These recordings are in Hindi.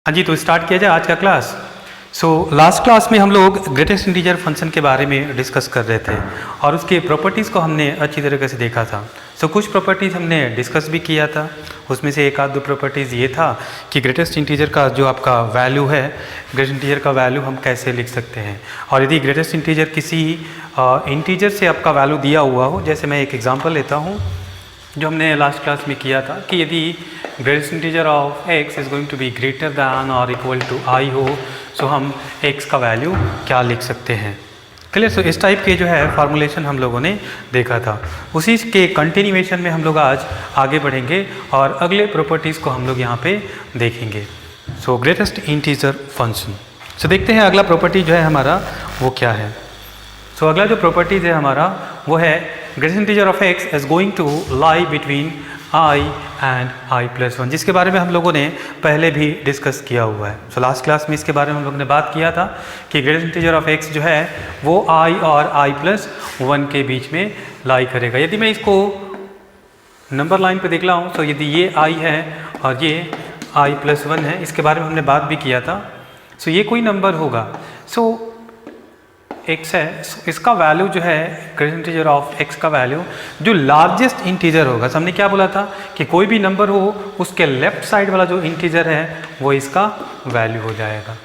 हाँ जी, तो स्टार्ट किया जाए आज का क्लास। लास्ट क्लास में हम लोग ग्रेटेस्ट इंटीजर फंक्शन के बारे में डिस्कस कर रहे थे और उसके प्रॉपर्टीज़ को हमने अच्छी तरीके से देखा था। कुछ प्रॉपर्टीज़ हमने डिस्कस भी किया था। उसमें से एक आध दो प्रॉपर्टीज़ ये था कि ग्रेटेस्ट इंटीजर का जो आपका वैल्यू है, ग्रेटेस्ट इंटीजर का वैल्यू हम कैसे लिख सकते हैं, और यदि ग्रेटेस्ट इंटीजर किसी इंटीजर से आपका वैल्यू दिया हुआ हो। जैसे मैं एक एग्जांपल लेता हूँ जो हमने लास्ट क्लास में किया था कि यदि greatest integer of x is going to be greater than और इक्वल टू i हो, सो हम x का वैल्यू क्या लिख सकते हैं। क्लियर। सो इस टाइप के जो है फार्मूलेशन हम लोगों ने देखा था। उसी के कंटिन्यूएशन में हम लोग आज आगे बढ़ेंगे और अगले प्रॉपर्टीज़ को हम लोग यहाँ पे देखेंगे। Greatest integer function. देखते हैं अगला प्रॉपर्टी जो है हमारा वो क्या है। अगला जो प्रॉपर्टीज़ है हमारा वो है greatest integer of x is going to lie between i and i+1, जिसके बारे में हम लोगों ने पहले भी डिस्कस किया हुआ है। लास्ट क्लास में इसके बारे में हम लोगों ने बात किया था कि ग्रेटेस्ट इंटीजर ऑफ x जो है वो i और i+1 के बीच में लाई करेगा। यदि मैं इसको नंबर लाइन पे देख रहा हूँ, यदि ये i है और ये i+1 है, इसके बारे में हमने बात भी किया था। ये कोई नंबर होगा, x है, इसका वैल्यू जो है ग्रेटेस्ट इंटीजर ऑफ x का वैल्यू जो लार्जेस्ट इंटीजर होगा। हमने क्या बोला था कि कोई भी नंबर हो उसके लेफ्ट साइड वाला जो इंटीजर है वो इसका वैल्यू हो जाएगा।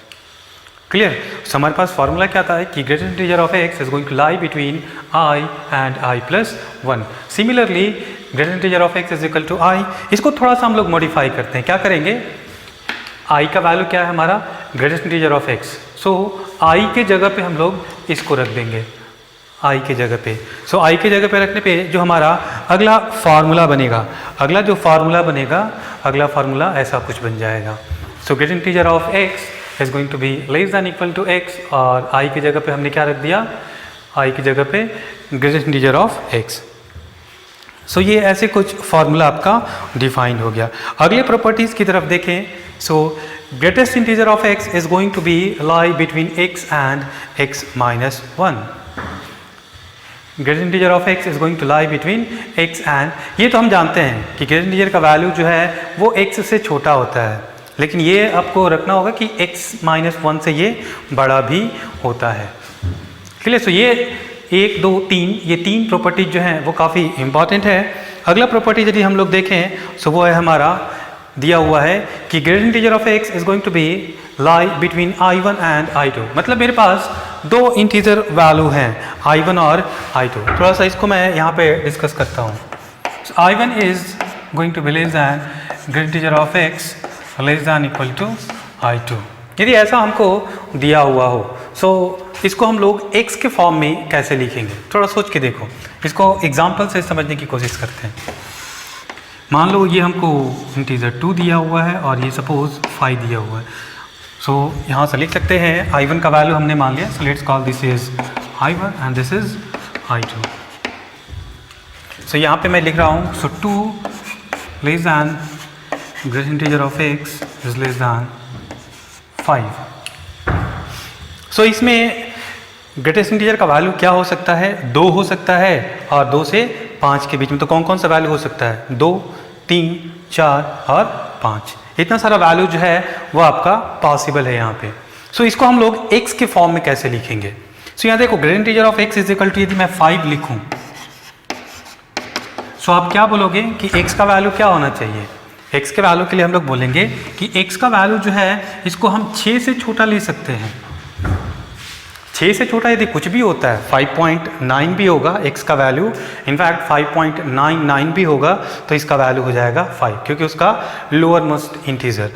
क्लियर। हमारे पास फॉर्मूला क्या था कि greatest integer of x is going to lie between i and i+1। Similarly greatest integer of x is equal to i। इसको थोड़ा सा हम लोग मॉडिफाई करते हैं। क्या करेंगे, i का वैल्यू क्या है हमारा greatest integer of x, i के जगह पे हम लोग इसको रख देंगे, i के जगह पे। i के जगह पे रखने पे जो हमारा अगला फार्मूला बनेगा, अगला फार्मूला ऐसा कुछ बन जाएगा। Greatest integer of x is going to be less than equal to x, और i की जगह पे हमने क्या रख दिया, i की जगह पे ग्रेटेस्ट इंटीजर ऑफ x। ये ऐसे कुछ फार्मूला आपका डिफाइन हो गया। अगले प्रॉपर्टीज़ की तरफ देखें। Greatest integer of x is going to be lie between x and x-1। Greatest integer of x is going to lie between x and, ये तो हम जानते हैं कि ग्रेटेस्ट इंटीजर का वैल्यू जो है वो x से छोटा होता है, लेकिन ये आपको रखना होगा कि x-1 से ये बड़ा भी होता है। क्लियर। ये 1, 2, 3, ये 3 प्रॉपर्टीज जो हैं वो काफ़ी इंपॉर्टेंट है। अगला प्रॉपर्टी यदि हम लोग देखें वो है हमारा दिया हुआ है कि greatest integer of x is going to be lie between i1 and i2। मतलब मेरे पास दो इंटीजर वैल्यू हैं i1 और i2। थोड़ा सा इसको मैं यहाँ पे डिस्कस करता हूँ। i1 is going to be less than greatest integer of x less than equal to i2। यदि ऐसा हमको दिया हुआ हो, इसको हम लोग x के फॉर्म में कैसे लिखेंगे, थोड़ा सोच के देखो। इसको एग्जाम्पल से समझने की कोशिश करते हैं। मान लो ये हमको इंटीजर 2 दिया हुआ है और ये सपोज 5 दिया हुआ है। यहाँ से लिख सकते हैं i1 का वैल्यू हमने मान लिया। Let's call this is i1 and this is i2। यहाँ पे मैं लिख रहा हूँ 2 less than greatest integer of x is less then 5। इसमें ग्रेटेस्ट इंटीजर का वैल्यू क्या हो सकता है, 2 हो सकता है और 2 से 5 के बीच में। तो कौन कौन सा वैल्यू हो सकता है, 2, 3, 4 और 5। इतना सारा वैल्यू जो है वो आपका पॉसिबल है यहाँ पे। इसको हम लोग x के फॉर्म में कैसे लिखेंगे। यहाँ देखो greatest integer of x is equal to, यदि मैं 5 लिखूँ आप क्या बोलोगे कि x का वैल्यू क्या होना चाहिए। x के वैल्यू के लिए हम लोग बोलेंगे कि x का वैल्यू जो है इसको हम 6 से छोटा ले सकते हैं। 6 से छोटा यदि कुछ भी होता है, 5.9 भी होगा x का वैल्यू, इनफैक्ट 5.99 भी होगा, तो इसका वैल्यू हो जाएगा 5, क्योंकि उसका लोअर मोस्ट इंटीजर।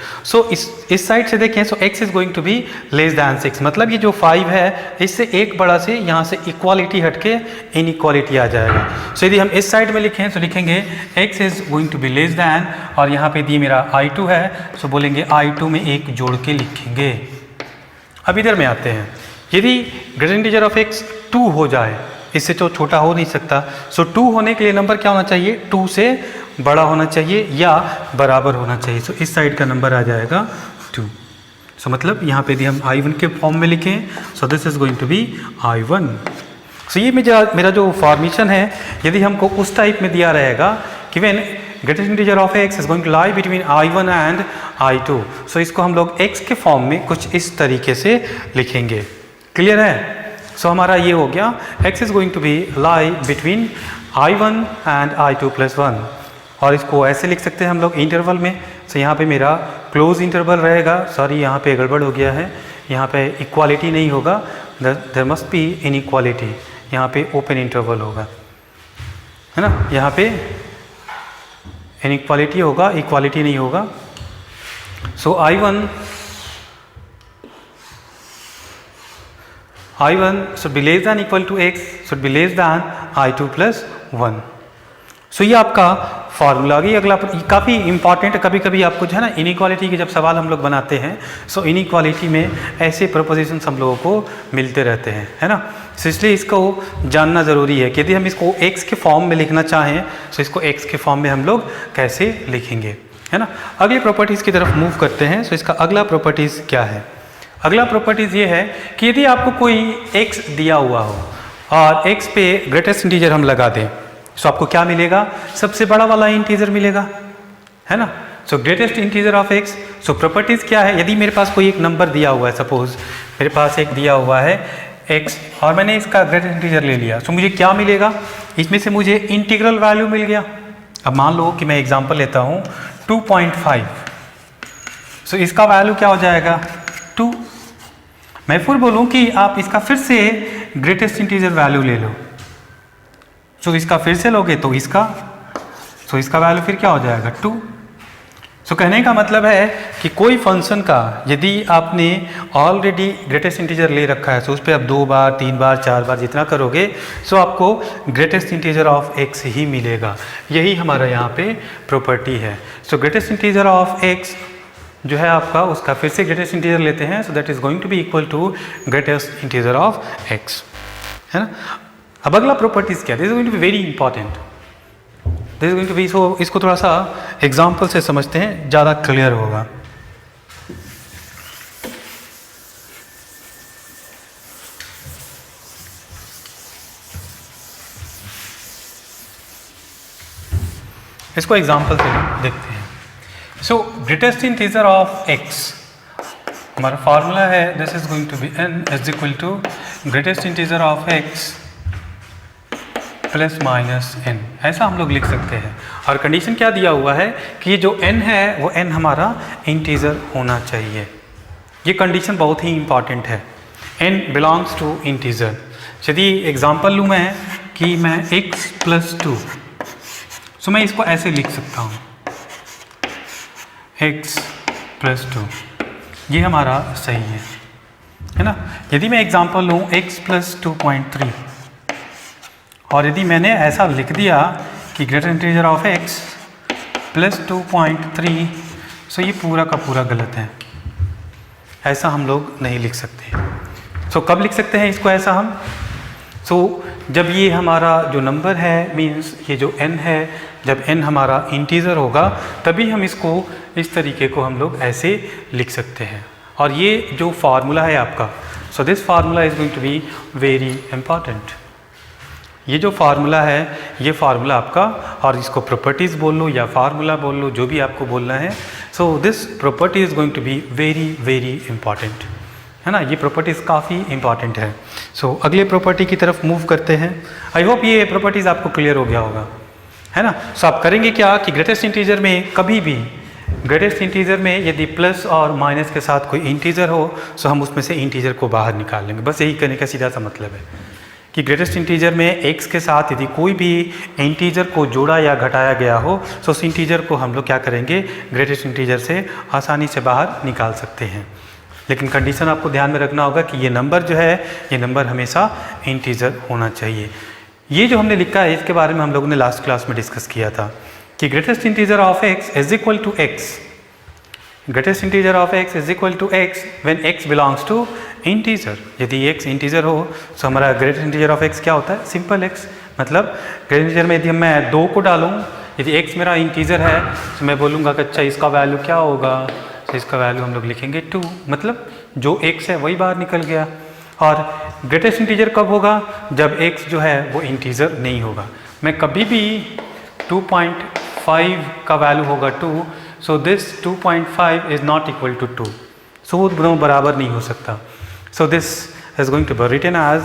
इस साइड से देखें x is going to be less than 6। मतलब ये जो 5 है इससे एक बड़ा से यहाँ से इक्वालिटी हटके इनइक्वालिटी आ जाएगा। यदि हम इस साइड में लिखें तो लिखेंगे x is going to be less than, और यहाँ पे दी मेरा i2 है, बोलेंगे i2 में एक जोड़ के लिखेंगे। अब इधर में आते हैं। यदि ग्रेटेस्ट इंटीजर ऑफ x 2 हो जाए, इससे तो छोटा हो नहीं सकता। 2 होने के लिए नंबर क्या होना चाहिए, 2 से बड़ा होना चाहिए या बराबर होना चाहिए। इस साइड का नंबर आ जाएगा 2। मतलब यहाँ पे यदि हम i1 के फॉर्म में लिखें, this is going to be i1। ये मेरा जो फॉर्मेशन है, यदि हमको उस टाइप में दिया रहेगा कि when greatest integer of x is going to lie between i1 and i2। So इसको हम लोग x के फॉर्म में कुछ इस तरीके से लिखेंगे। क्लियर है? सो हमारा ये हो गया x is going to be lie between i1 and i2 plus 1। और इसको ऐसे लिख सकते हैं हम लोग इंटरवल में। सो यहाँ पे मेरा क्लोज इंटरवल रहेगा, सॉरी यहाँ पे गड़बड़ हो गया है, यहाँ पे इक्वालिटी नहीं होगा, देयर मस्ट बी इनइक्वालिटी, यहाँ पे ओपन इंटरवल होगा, है ना, यहाँ पे इनइक्वालिटी होगा, इक्वालिटी नहीं होगा। सो I1 should be less than equal to x should be less than I2 plus 1। So ये आपका फार्मूला। ये अगला काफ़ी इंपॉर्टेंट है। कभी कभी आपको जो है ना इनइक्वालिटी के जब सवाल हम लोग बनाते हैं, सो इनइक्वालिटी में ऐसे प्रपोजिशंस हम लोगों को मिलते रहते हैं, है ना। सो इसलिए इसको जानना ज़रूरी है कि यदि हम इसको x के फॉर्म में लिखना चाहें तो इसको x के फॉर्म में हम लोग कैसे लिखेंगे, है ना। अगली प्रॉपर्टीज़ की तरफ मूव करते हैं। सो इसका अगला प्रॉपर्टीज़ क्या है? अगला प्रॉपर्टीज़ ये है कि यदि आपको कोई x दिया हुआ हो और x पे ग्रेटेस्ट इंटीजर हम लगा दें, सो आपको क्या मिलेगा? सबसे बड़ा वाला इंटीजर मिलेगा, है ना। सो greatest integer of x। So properties क्या है? यदि मेरे पास कोई एक नंबर दिया हुआ है, सपोज मेरे पास एक दिया हुआ है x और मैंने इसका ग्रेटेस्ट इंटीजर ले लिया, सो मुझे क्या मिलेगा? इसमें से मुझे इंटीग्रल वैल्यू मिल गया। अब मान लो कि मैं एग्जांपल लेता हूँ 2.5। सो इसका वैल्यू क्या हो जाएगा? 2। मैं फिर बोलूँ कि आप इसका फिर से ग्रेटेस्ट इंटीजर वैल्यू ले लो, सो इसका फिर से लोगे तो इसका, सो इसका वैल्यू फिर क्या हो जाएगा? 2। सो कहने का मतलब है कि कोई फंक्शन का यदि आपने ऑलरेडी ग्रेटेस्ट इंटीजर ले रखा है, सो उस पर आप 2 बार 3 बार 4 बार जितना करोगे, सो आपको ग्रेटेस्ट इंटीजर ऑफ x ही मिलेगा। यही हमारा यहाँ पे प्रॉपर्टी है। So greatest integer of x जो है आपका, उसका फिर से ग्रेटेस्ट इंटीजर लेते हैं, so that is going to be equal to greatest integer of x, है ना। अब अगला प्रॉपर्टीज क्या? This is going to be very important, this is going to be, so इसको थोड़ा सा एग्जाम्पल से समझते हैं, ज़्यादा क्लियर होगा। इसको एग्जाम्पल से देखते हैं। So greatest integer of x, हमारा फार्मूला है this is going to be n is equal to greatest integer of x plus minus n, ऐसा हम लोग लिख सकते हैं। और कंडीशन क्या दिया हुआ है कि ये जो n है वो n हमारा इंटीजर होना चाहिए। ये कंडीशन बहुत ही इंपॉर्टेंट है, n बिलोंग्स टू इंटीजर। यदि एग्जांपल लूँ मैं कि मैं x प्लस 2, सो मैं इसको ऐसे लिख सकता हूँ x प्लस 2, ये हमारा सही है ना। यदि मैं एग्जांपल लूँ x प्लस 2.3 और यदि मैंने ऐसा लिख दिया कि greater integer of x plus 2.3, सो ये पूरा का पूरा गलत है, ऐसा हम लोग नहीं लिख सकते। सो कब लिख सकते हैं इसको ऐसा हम? सो जब ये हमारा जो नंबर है, मीन्स ये जो n है, जब n हमारा इंटीजर होगा तभी हम इसको इस तरीके को हम लोग ऐसे लिख सकते हैं। और ये जो फार्मूला है आपका, so this formula is going to be very important. ये जो फार्मूला है, ये फार्मूला आपका, और इसको प्रॉपर्टीज़ बोल लो या फार्मूला बोल लो, जो भी आपको बोलना है, so this property is going to be very very important, है ना। ये प्रॉपर्टीज़ काफ़ी इंपॉर्टेंट है। सो अगले प्रॉपर्टी की तरफ मूव करते हैं। आई होप ये प्रॉपर्टीज़ आपको क्लियर हो गया होगा, है ना। सो आप करेंगे क्या कि ग्रेटेस्ट इंटीजर में कभी भी, ग्रेटेस्ट इंटीजर में यदि प्लस और माइनस के साथ कोई इंटीजर हो, सो हम उसमें से इंटीजर को बाहर निकाल लेंगे। बस यही करने का सीधा सा मतलब है कि ग्रेटेस्ट इंटीजर में x के साथ यदि कोई भी इंटीजर को जोड़ा या घटाया गया हो, तो उस इंटीजर को हम लोग क्या करेंगे, ग्रेटेस्ट इंटीजर से आसानी से बाहर निकाल सकते हैं। लेकिन कंडीशन आपको ध्यान में रखना होगा कि ये नंबर जो है, ये नंबर हमेशा इंटीजर होना चाहिए। ये जो हमने लिखा है इसके बारे में हम लोगों ने लास्ट क्लास में डिस्कस किया था कि greatest integer of x is equal to x, greatest integer of x is equal to x when x belongs to integer. यदि x इंटीजर हो तो हमारा ग्रेटेस्ट इंटीजर ऑफ x क्या होता है? Simple x। मतलब ग्रेटेस्ट इंटीजर में यदि मैं 2 को डालूँ, यदि x मेरा इंटीजर है तो मैं बोलूँगा कि अच्छा इसका वैल्यू क्या होगा, तो इसका वैल्यू हम लोग लिखेंगे 2, मतलब जो x है वही बाहर निकल गया। और ग्रेटेस्ट इंटीजर कब होगा? जब x जो है वो इंटीजर नहीं होगा। मैं कभी भी 5 का वैल्यू होगा 2, so this 2.5 is not equal to 2, so वो दोनों बराबर नहीं हो सकता. So this is going to be written as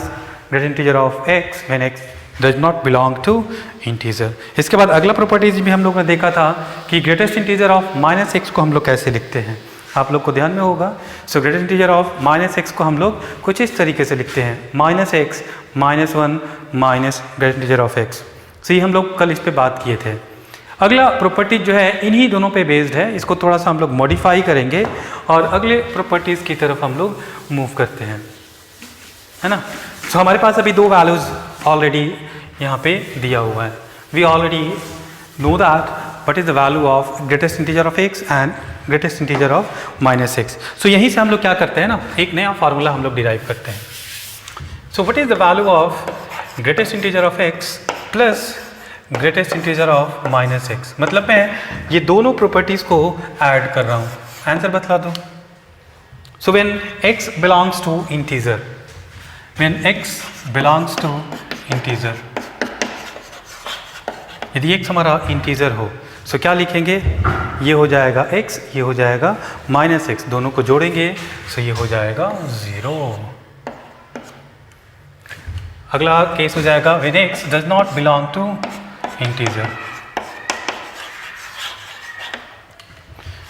greatest integer of x when x does not belong to integer. इसके बाद अगला प्रॉपर्टीज भी हम लोग ने देखा था कि ग्रेटेस्ट इंटीजर ऑफ -x को हम लोग कैसे लिखते हैं, आप लोग को ध्यान में होगा. सो ग्रेटेस्ट इंटीजर ऑफ -x को हम लोग कुछ इस तरीके से लिखते हैं, -x -1 minus greatest integer of x. So ये हम लोग कल इस पे बात किए थे. अगला प्रॉपर्टीज जो है इन्हीं दोनों पे बेस्ड है, इसको थोड़ा सा हम लोग मॉडिफाई करेंगे और अगले प्रॉपर्टीज़ की तरफ हम लोग मूव करते हैं, है ना. सो हमारे पास अभी दो वैल्यूज़ ऑलरेडी यहाँ पे दिया हुआ है. We already know that what is the value of greatest integer of x and greatest integer of -x. So यहीं से हम लोग क्या करते हैं ना, एक नया फार्मूला हम लोग डिराइव करते हैं. So what is the value of greatest integer of x plus greatest integer of -x. मतलब मैं ये दोनों प्रॉपर्टीज़ को ऐड कर रहा हूँ. आंसर बतला दो. So when x belongs to integer, when x belongs to integer, यदि x हमारा इंटीजर हो सो क्या लिखेंगे, ये हो जाएगा x, ये हो जाएगा -x, दोनों को जोड़ेंगे सो ये हो जाएगा 0. अगला केस हो जाएगा when x does not belong to integer.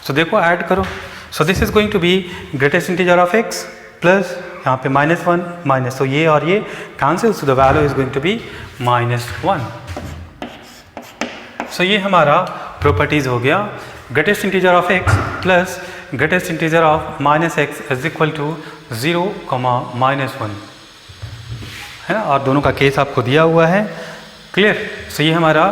So देखो ऐड करो. So this is going to be greatest integer of x plus यहाँ पे -1 माइनस, तो ये और ये cancel, so the value is going to be -1. So ये हमारा प्रॉपर्टीज हो गया greatest integer of x plus greatest integer of -x is equal to 0, -1, है ना. और दोनों का केस आपको दिया हुआ है. क्लियर. सो ये हमारा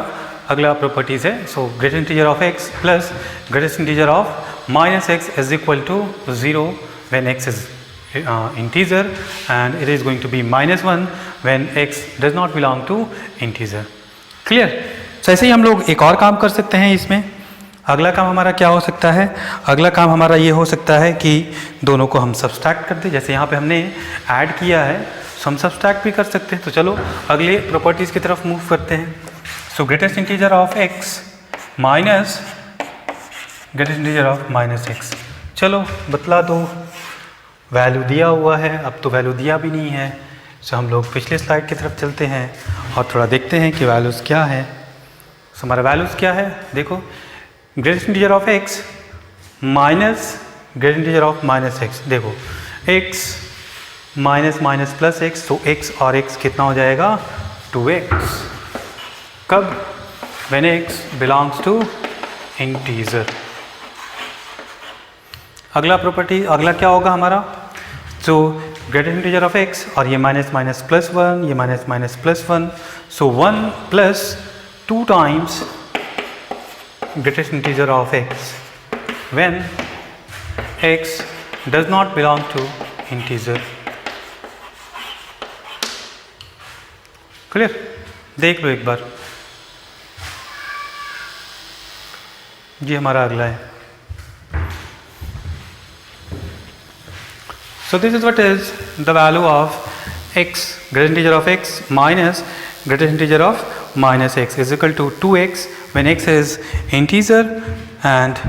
अगला प्रॉपर्टीज है. So greatest integer of x plus greatest integer of -x is equal to 0 when x is integer and it is going to be -1 when x does not belong to integer. Clear. So ऐसे ही हम लोग एक और काम कर सकते हैं इसमें. अगला काम हमारा क्या हो सकता है, अगला काम हमारा ये हो सकता है कि दोनों को हम सब्सट्रैक्ट कर दें. जैसे यहाँ पे हमने ऐड किया है सो हम सब्सट्रैक्ट भी कर सकते हैं. तो चलो अगले प्रॉपर्टीज़ की तरफ मूव करते हैं. So greatest integer of x minus greatest integer of -x. चलो बतला दो. वैल्यू दिया हुआ है, अब तो वैल्यू दिया भी नहीं है. सो हम लोग पिछले स्लाइड की तरफ चलते हैं और थोड़ा देखते हैं कि वैल्यूज़ क्या है. सो हमारा वैल्यूज़ क्या है, देखो greatest integer of x minus greatest integer of -x. देखो x minus minus plus x, तो x और x कितना हो जाएगा 2x. कब, when x belongs to integer. अगला प्रॉपर्टी, अगला क्या होगा हमारा, so greatest integer of x और ये माइनस माइनस प्लस 1, ये minus minus plus 1, so 1 plus 2 times greatest integer of x when x does not belong to integer. Clear. देख लो एक बार. ये हमारा अगला है. So this is what is the value of x, greatest integer of x minus greatest integer of -x is equal to 2x when x is integer and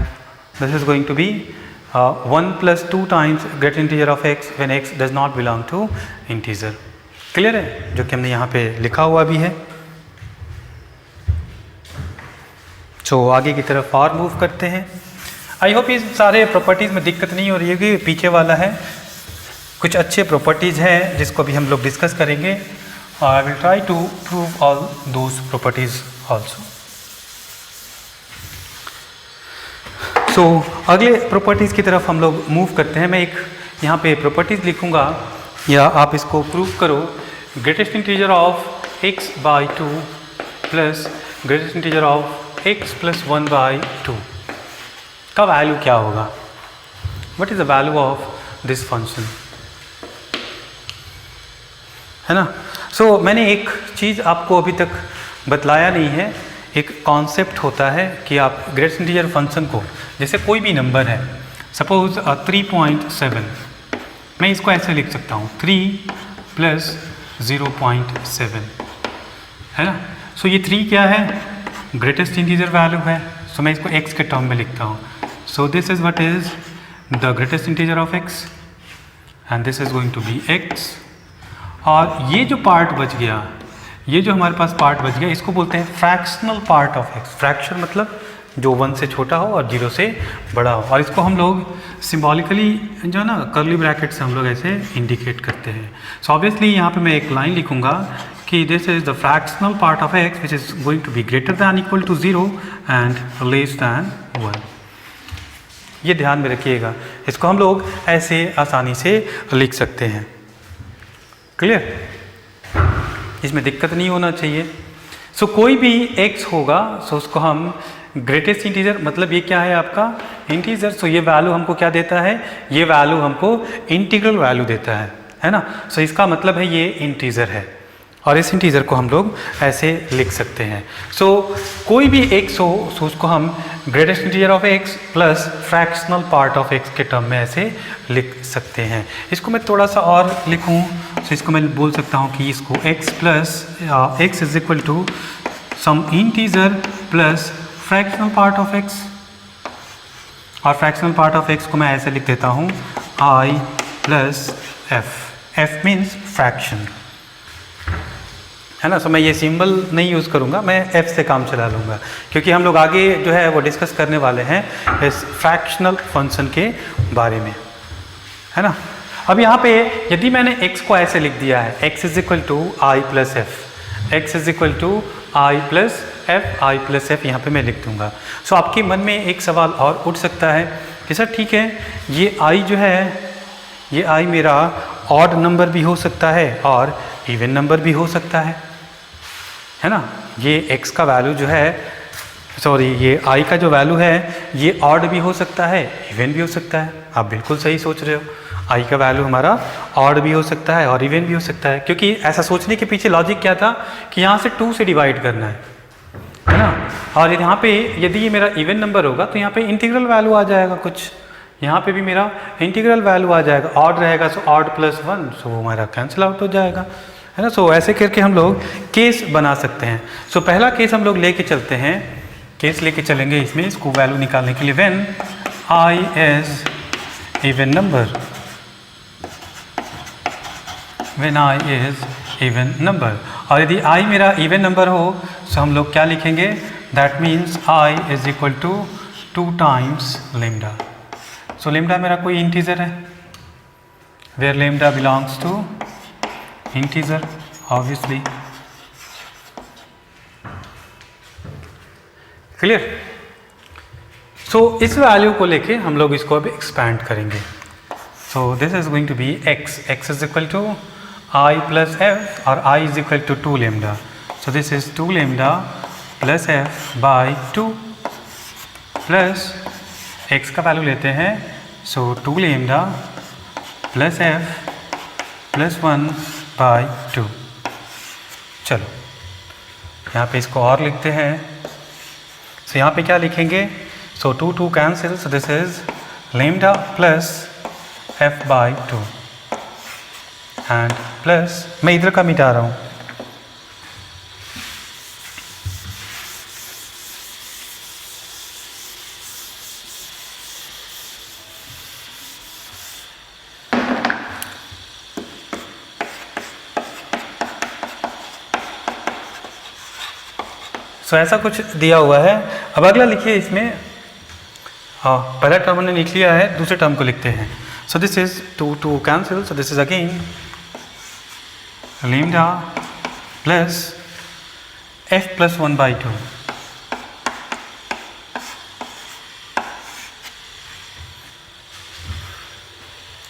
this is going to be 1 plus 2 times greatest integer of x when x does not belong to integer. Clear है, जो कि हमने यहाँ पे लिखा हुआ भी है. तो आगे की तरफ और मूव करते हैं. आई होप इस सारे प्रॉपर्टीज़ में दिक्कत नहीं हो रही होगी. पीछे वाला है कुछ अच्छे प्रॉपर्टीज़ हैं जिसको भी हम लोग डिस्कस करेंगे. I will try to prove all those properties also. So अगले प्रॉपर्टीज़ की तरफ हम लोग मूव करते हैं. मैं एक यहाँ पे प्रॉपर्टीज़ लिखूँगा या आप इसको प्रूव करो. Greatest integer of x by 2 plus greatest integer of x plus 1 by 2 का वैल्यू क्या होगा. What is the value of this function, है ना. सो मैंने एक चीज़ आपको अभी तक बतलाया नहीं है. एक कॉन्सेप्ट होता है कि आप ग्रेटेस्ट इंटीजर फंक्शन को, जैसे कोई भी नंबर है, सपोज 3.7, मैं इसको ऐसे लिख सकता हूँ 3 प्लस 0.7, है ना. सो ये 3 क्या है, ग्रेटेस्ट इंटीजर वैल्यू है, सो मैं इसको x के टर्म में लिखता हूँ. So this is what is the greatest integer of x and this is going to be x. और ये जो पार्ट बच गया, ये जो हमारे पास पार्ट बच गया, इसको बोलते हैं fractional part of x. Fraction मतलब जो 1 से छोटा हो और 0 से बड़ा हो, और इसको हम लोग सिम्बॉलिकली जो है ना कर्ली ब्रैकेट से हम लोग ऐसे इंडिकेट करते हैं. सो ऑब्वियसली यहाँ पे मैं एक लाइन लिखूंगा कि this is the fractional part of x which is going to be greater than equal to 0 and less than 1. ये ध्यान में रखिएगा, इसको हम लोग ऐसे आसानी से लिख सकते हैं. क्लियर? इसमें दिक्कत नहीं होना चाहिए. सो कोई भी x होगा, सो उसको हम ग्रेटेस्ट इंटीजर, मतलब ये क्या है आपका इंटीजर, सो ये वैल्यू हमको क्या देता है, ये वैल्यू हमको इंटीग्रल वैल्यू देता है ना. सो इसका मतलब है ये इंटीजर है, और इस इंटीजर को हम लोग ऐसे लिख सकते हैं. सो कोई भी x हो, सो उसको हम greatest integer of x plus fractional part of x के टर्म में ऐसे लिख सकते हैं. इसको मैं थोड़ा सा और लिखूं, सो इसको मैं बोल सकता हूं कि इसको x plus x is equal to some integer plus fractional part of x, और फ्रैक्शनल पार्ट ऑफ x को मैं ऐसे लिख देता हूँ i plus f. f means fraction, है ना. सो मैं ये सिंबल नहीं यूज़ करूँगा, मैं f से काम चला लूँगा, क्योंकि हम लोग आगे जो है वो डिस्कस करने वाले हैं इस फ्रैक्शनल फंक्शन के बारे में, है ना. अब यहाँ पे यदि मैंने x को ऐसे लिख दिया है, x is equal to I plus F, x is equal to I plus F, I plus F यहाँ पे मैं लिख दूँगा. सो आपके मन में एक सवाल और उठ सकता है कि सर ठीक है, ये i जो है, ये i मेरा ऑड नंबर भी हो सकता है और इवन नंबर भी हो सकता है ना. ये x का वैल्यू जो है, सॉरी ये i का जो वैल्यू है, ये ऑड भी हो सकता है, इवन भी हो सकता है. आप बिल्कुल सही सोच रहे हो, i का वैल्यू हमारा ऑड भी हो सकता है और इवन भी हो सकता है, क्योंकि ऐसा सोचने के पीछे लॉजिक क्या था कि यहाँ से 2 से डिवाइड करना है ना. और यहाँ पे यदि ये मेरा इवन नंबर होगा तो यहाँ पे इंटीग्रल वैल्यू आ जाएगा कुछ, यहाँ पे भी मेरा इंटीग्रल वैल्यू आ जाएगा. ऑड रहेगा सो ऑड प्लस 1, सो वो हमारा कैंसिल आउट हो जाएगा, है ना. सो ऐसे करके हम लोग केस बना सकते हैं. सो पहला केस हम लोग लेके चलते हैं, केस लेके चलेंगे इसमें, इसको वैल्यू निकालने के लिए. When i is even number, when i is even number, और यदि i मेरा इवन नंबर हो तो हम लोग क्या लिखेंगे, that means i is equal to 2 times lambda. So lambda मेरा कोई इंटीजर है, where lambda belongs to integer obviously. Clear? So इस वैल्यू को लेके हम लोग इसको अब एक्सपैंड करेंगे. So this is going to be x is equal to i plus f, और i is equal to 2 lambda. So this is 2 lambda plus f by 2 plus x का वैल्यू लेते हैं, सो 2 lambda plus f plus 1 by 2. चलो यहाँ पे इसको और लिखते हैं. सो यहाँ पे क्या लिखेंगे, सो 2 cancel, so this is lambda plus f by 2 and plus, मैं इधर का मिटा रहा हूँ, सो ऐसा कुछ दिया हुआ है. अब अगला लिखिए इसमें, हाँ पहला टर्म हमने लिख लिया है, दूसरे टर्म को लिखते हैं. So this is 2 cancel, so this is again lambda plus f plus 1 by 2.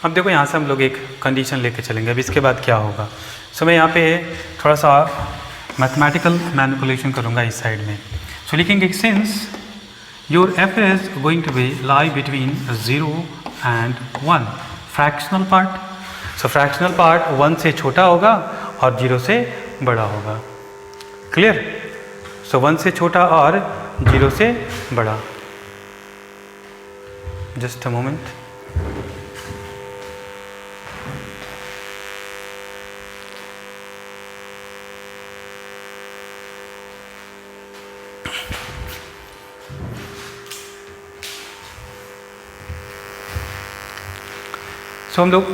अब देखो यहाँ से हम लोग एक कंडीशन लेके चलेंगे. अब इसके बाद क्या होगा, सो मैं यहाँ पे थोड़ा सा मैथमेटिकल मैनिपुलेशन करूँगा इस साइड में. सो लिखेंगे since your f is going to be lie between 0 and 1, fractional part. So fractional part 1 से छोटा होगा और 0 से बड़ा होगा. क्लियर? सो 1 से छोटा और 0 से बड़ा. Just a moment. सो हम लोग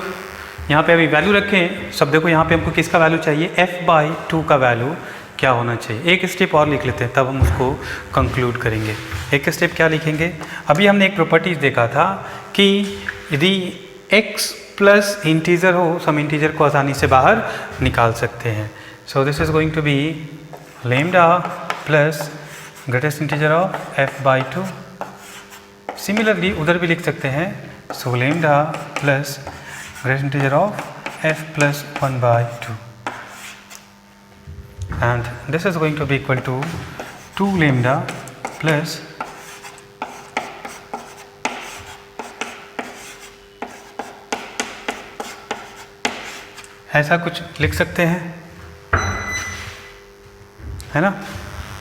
यहाँ पे अभी वैल्यू रखें, सब देखो यहाँ पे हमको किसका वैल्यू चाहिए, f/2 का वैल्यू क्या होना चाहिए। एक स्टेप और लिख लेते हैं तब हम उसको कंक्लूड करेंगे। एक स्टेप क्या लिखेंगे, अभी हमने एक प्रॉपर्टीज देखा था कि यदि x प्लस इंटीजर हो तो हम इंटीजर को आसानी से बाहर निकाल सकते हैं। So this is going to be lambda plus greatest integer of f/2। Similarly उधर भी लिख सकते हैं, so lambda plus greatest integer of f plus 1/2 and this is going to be equal to 2 lambda plus ऐसा कुछ लिख सकते हैं, है ना,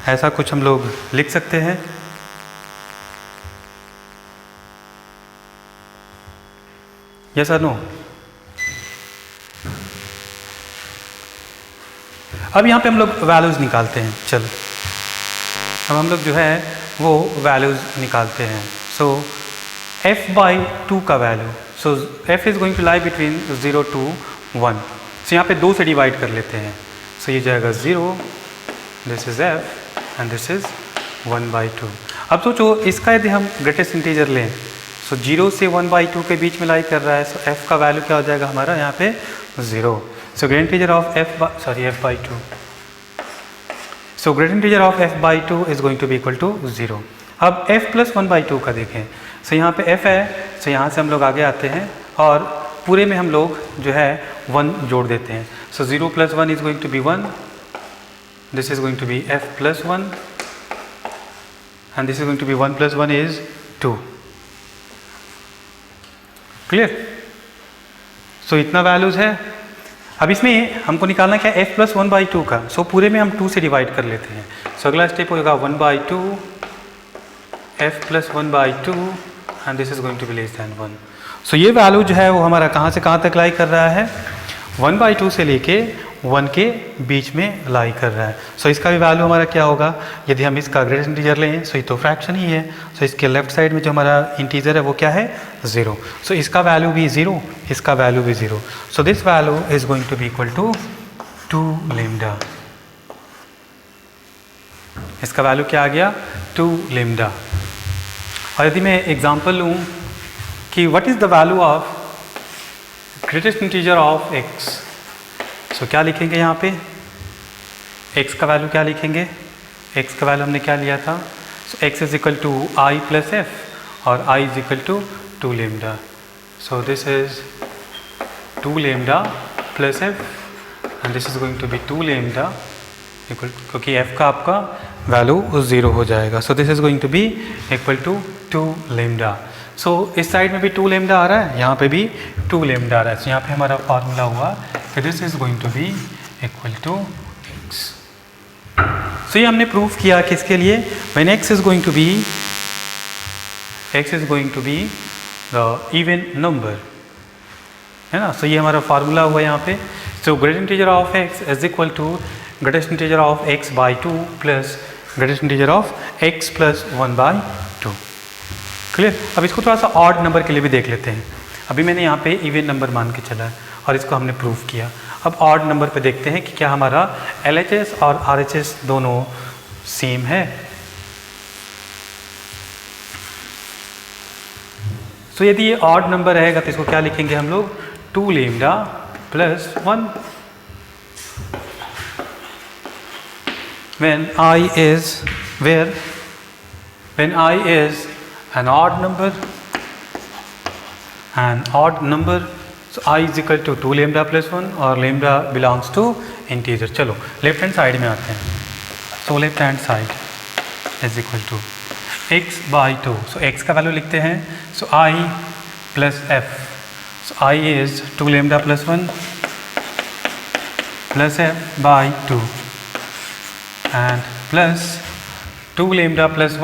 ऐसा कुछ हम लोग लिख सकते हैं। यस और नो? अब यहाँ पे हम लोग वैल्यूज़ निकालते हैं। चलो अब हम लोग जो है वो वैल्यूज़ निकालते हैं। सो f/2 का value, so f is going to lie between 0 to 1। So यहाँ पे 2 से डिवाइड कर लेते हैं। सो ये जाएगा 0, this is f and this is 1/2। अब सोचो इसका यदि हम ग्रेटेस्ट इंटीजर लें, सो 0 से 1/2 के बीच में लाई कर रहा है, सो f का वैल्यू क्या हो जाएगा हमारा यहाँ पे 0। So great integer of f/2. So great integer of f/2 is going to be equal to 0. अब f plus 1/2 का देखें, so यहाँ पे f है, so यहाँ से हम लोग आगे आते हैं और पूरे में हम लोग जो है 1 जोड़ देते हैं। So 0 plus 1 is going to be 1. This is going to be f plus 1 and this is going to be 1 plus 1 is 2. Clear? So इतना वैल्यूज है। अब इसमें हमको निकालना क्या है, f plus 1/2 का। सो पूरे में हम 2 से डिवाइड कर लेते हैं। सो अगला स्टेप होगा 1/2 f plus 1/2 and this is going to be less than 1। So ये वैल्यू जो है वो हमारा कहाँ से कहाँ तक लाई कर रहा है, 1/2 से लेके 1 के बीच में लाई कर रहा है। सो इसका भी वैल्यू हमारा क्या होगा, यदि हम इसका ग्रेटेस्ट इंटीजर लें सो ये तो फ्रैक्शन ही है। सो इसके लेफ्ट साइड में जो हमारा इंटीजर है वो क्या है, 0। सो इसका वैल्यू भी 0, इसका वैल्यू भी 0। So this value is going to be equal to 2 lambda. इसका वैल्यू क्या आ गया, 2 लैम्डा। और यदि मैं एग्जांपल लूँ कि what is the value of greatest integer of x, सो क्या लिखेंगे यहाँ पे, x का वैल्यू क्या लिखेंगे, x का वैल्यू हमने क्या लिया था, so x is equal to i plus f और i is equal to 2 lambda. So this is 2 lambda plus f and this is going to be 2 lambda equal, क्योंकि f का आपका वैल्यू 0 हो जाएगा। So this is going to be equal to 2 lambda. So इस साइड में भी 2 लैम्डा आ रहा है, यहाँ पे भी 2 लैम्डा आ रहा है। सो यहाँ पे हमारा फार्मूला हुआ कि this is going to be equal to x। So ये हमने प्रूव किया किसके लिए, when x is going to be the even number, है ना। सो ये हमारा फार्मूला हुआ यहाँ पे। So greatest integer of x is equal to greatest integer of x/2 plus greatest integer of x plus 1/2। Clear. अब इसको थोड़ा सा ऑड नंबर के लिए भी देख लेते हैं। अभी मैंने यहाँ पे इवन नंबर मान के चला है और इसको हमने प्रूव किया। अब ऑड नंबर पे देखते हैं कि क्या हमारा LHS और RHS दोनों सेम है। सो यदि ये ऑड नंबर रहेगा तो इसको क्या लिखेंगे हम लोग, 2 lambda plus 1 when I is an odd number, so I is equal to 2 lambda plus 1 और lambda belongs to integer। चलो लेफ्ट हैंड साइड में आते हैं। So left hand side is equal to x/2। So x का वैल्यू लिखते हैं, so I plus f। So I is 2 lambda plus 1 plus f/2 and plus 2 lambda plus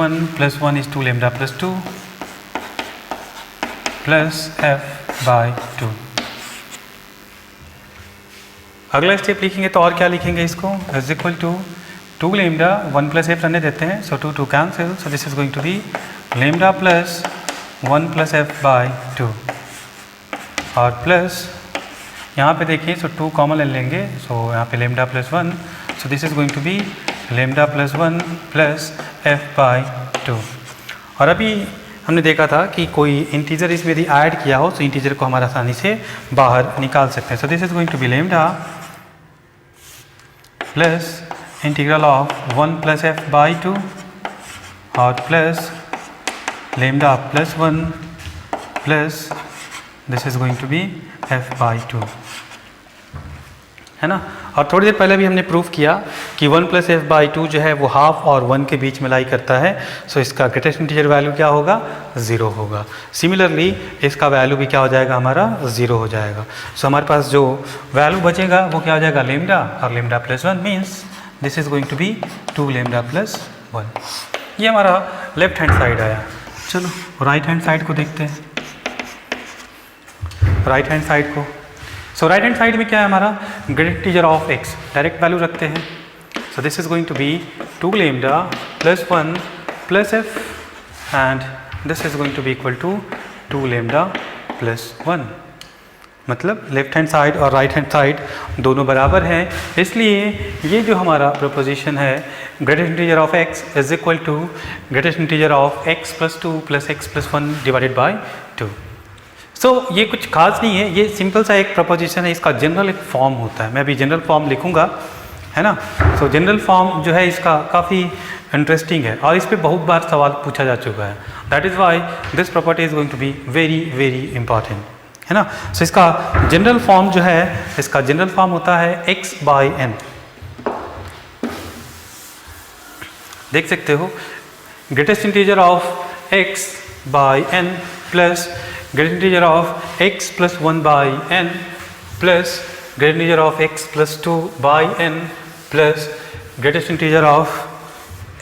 1 is 2 lambda plus 2 plus f/2। अगला स्टेप लिखेंगे तो और क्या लिखेंगे, इसको is equal to 2 lambda 1 plus f रहने देते हैं। सो 2 cancel. So this is going to be lambda plus 1 plus f/2 और प्लस यहाँ पे देखिए, सो 2 कॉमन ले लेंगे, सो यहाँ पे lambda plus 1, so this is going to be lambda plus 1 plus f/2। और अभी हमने देखा था कि कोई इंटीजर इसमें यदि ऐड किया हो तो इंटीजर को हमारा आसानी से बाहर निकाल सकते हैं। So this is going to be lambda plus integral of 1 plus f/2 और plus lambda plus 1 plus this is going to be f/2, है ना। और थोड़ी देर पहले भी हमने प्रूफ किया कि 1 प्लस f/2 जो है वो हाफ और 1 के बीच में लाई करता है। सो इसका ग्रेटेस्ट इंटीजर वैल्यू क्या होगा? 0 होगा। सिमिलरली इसका वैल्यू भी क्या हो जाएगा? हमारा 0 हो जाएगा। सो हमारे पास जो वैल्यू बचेगा वो क्या हो जाएगा? लेमडा, और lambda plus 1 means this is going to be 2 lambda plus 1। ये हमारा लेफ्ट हैंड साइड आया। चलो राइट हैंड साइड को देखते हैं। राइट हैंड साइड को, सो राइट हैंड साइड में क्या है हमारा? Greatest integer of x, direct value रखते हैं। So this is going to be 2 lambda plus 1 plus f and this is going to be equal to 2 lambda plus 1। मतलब लेफ्ट हैंड साइड और राइट हैंड साइड दोनों बराबर हैं, इसलिए ये जो हमारा प्रोपोजिशन है greatest integer of x is equal to greatest integer of x plus 2 plus x plus 1 divided by 2। सो ये कुछ खास नहीं है, ये सिंपल सा एक प्रपोजिशन है। इसका जनरल एक फॉर्म होता है, मैं अभी जनरल फॉर्म लिखूंगा, है ना। सो जनरल फॉर्म जो है इसका काफ़ी इंटरेस्टिंग है और इस पर बहुत बार सवाल पूछा जा चुका है। That is why this property is going to be very very important, है ना। सो इसका जनरल फॉर्म जो है, इसका जनरल फॉर्म होता है x/n। देख सकते हो, greatest integer of x/n plus greatest integer of x plus 1/n plus greatest integer of x plus 2/n plus greatest integer of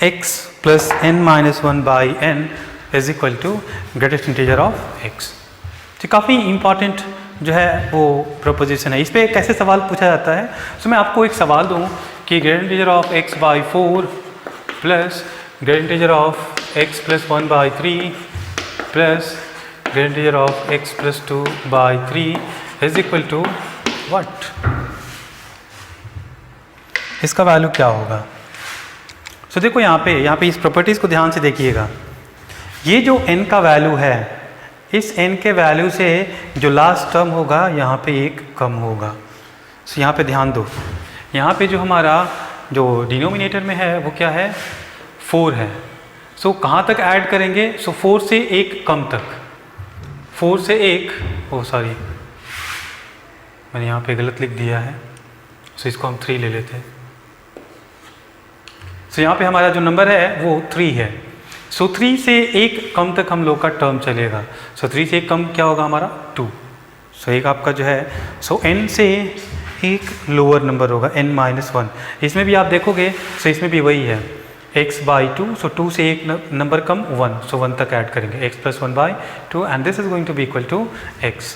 x plus n minus 1/n is equal to greatest integer of x। तो काफ़ी इंपॉर्टेंट जो है वो प्रोपोजिशन है। इस पर कैसे सवाल पूछा जाता है? तो मैं आपको एक सवाल दूँ कि greatest integer of x/4 plus greatest integer of x plus 1/3 plus greatest integer of x plus 2/3 is equal to what? इसका वैल्यू क्या होगा? सो देखो यहाँ पे इस प्रॉपर्टीज़ को ध्यान से देखिएगा। ये जो n का वैल्यू है, इस n के वैल्यू से जो लास्ट टर्म होगा यहाँ पे एक कम होगा। सो यहाँ पे ध्यान दो, यहाँ पे जो हमारा जो डिनोमिनेटर में है वो क्या है? 4 है। सो कहाँ तक ऐड करेंगे? सो 4 से 1 कम तक, 4 से 1, ओ सॉरी मैंने यहाँ पे गलत लिख दिया है। सो इसको हम 3 ले लेते हैं। सो यहाँ पे हमारा जो नंबर है वो 3 है। सो 3 से 1 कम तक हम लोग का टर्म चलेगा। सो 3 से 1 कम क्या होगा हमारा? 2। सो एक आपका जो है, सो n से एक लोअर नंबर होगा n-1। इसमें भी आप देखोगे, सो इसमें भी वही है x/2। सो 2 से 1 नंबर कम 1, सो 1 तक ऐड करेंगे, x plus 1/2 and this is going to be equal to x।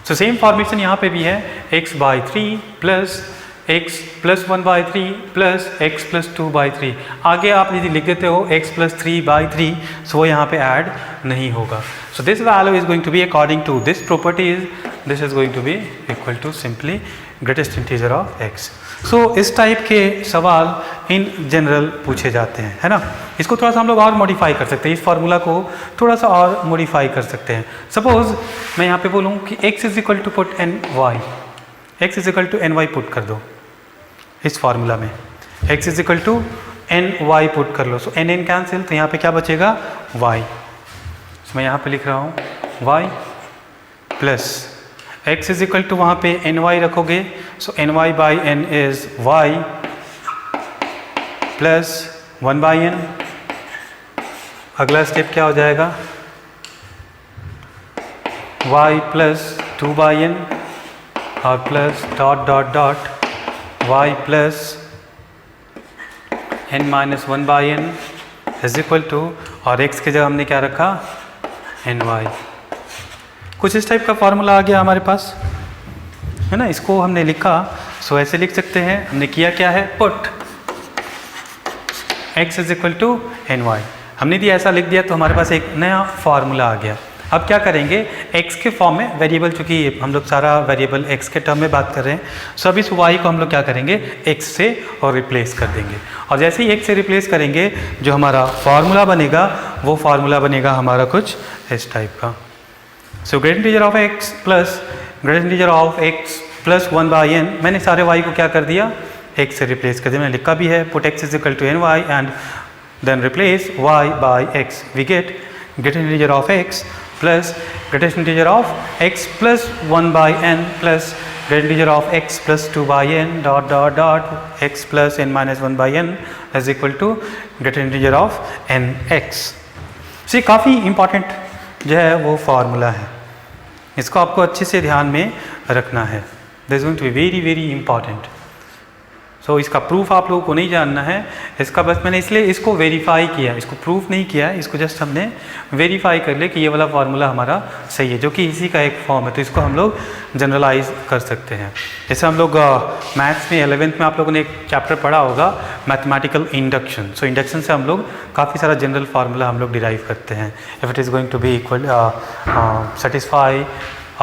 So same formation यहाँ पे भी है x/3 plus x plus 1/3 plus x plus 2/3। आगे आप यदि लिख देते हो x प्लस 3/3, सो वो यहाँ पे ऐड नहीं होगा। So this value is going to be according to this properties, this is going to be equal to simply greatest integer of x। So इस टाइप के सवाल इन जनरल पूछे जाते हैं, है ना। इसको थोड़ा सा हम लोग और मॉडिफाई कर सकते हैं, इस फार्मूला को थोड़ा सा और मॉडिफाई कर सकते हैं। सपोज मैं यहाँ पे बोलूँ कि x is equal to put ny, x is equal to ny put कर दो इस फार्मूला में, x is equal to ny put कर लो। सो n कैंसिल, तो यहाँ पे क्या बचेगा? y। तो मैं यहाँ पे लिख रहा हूँ y plus x is equal to वहाँ पे ny रखोगे, सो ny/n is y plus 1/n। अगला स्टेप क्या हो जाएगा? y प्लस 2/n और plus dot dot dot y plus n-1/n is equal to, और x की जगह हमने क्या रखा? ny। कुछ इस टाइप का फॉर्मूला आ गया हमारे पास, है ना। इसको हमने लिखा, सो ऐसे लिख सकते हैं। हमने किया क्या है? Put x is equal to ny। हमने दिया ऐसा लिख दिया तो हमारे पास एक नया फार्मूला आ गया। अब क्या करेंगे, x के फॉर्म में वेरिएबल, चूँकि हम लोग सारा वेरिएबल x के टर्म में बात कर रहे हैं, सो अब इस y को हम लोग क्या करेंगे, x से और रिप्लेस कर देंगे। और जैसे ही x से रिप्लेस करेंगे जो हमारा फार्मूला बनेगा वो फार्मूला बनेगा हमारा कुछ इस टाइप का। सो greatest integer of x plus greatest integer of x plus 1/n, मैंने सारे y को क्या कर दिया, x से रिप्लेस कर दिया, मैंने लिखा भी है, put x is equal to ny and then replace y by x, we get greatest integer of x plus greatest integer of x plus 1/n plus greatest integer of x plus 2/n dot dot dot x plus n minus 1/n is equal to greatest integer of nx। ये काफ़ी इंपॉर्टेंट जो है वो फार्मूला है, इसको आपको अच्छे से ध्यान में रखना है, this is going to be very very important. So इसका प्रूफ आप लोगों को नहीं जानना है, इसका बस मैंने इसलिए इसको वेरीफाई किया, इसको प्रूफ नहीं किया है, इसको जस्ट हमने वेरीफाई कर लिया कि ये वाला फार्मूला हमारा सही है, जो कि इसी का एक फॉर्म है, तो इसको हम लोग जनरलाइज कर सकते हैं। जैसे हम लोग मैथ्स में 11th में आप लोगों ने एक चैप्टर पढ़ा होगा मैथमेटिकल इंडक्शन, सो इंडक्शन से हम लोग काफ़ी सारा जनरल फार्मूला हम लोग डिराइव करते हैं, if it is going to be equal satisfy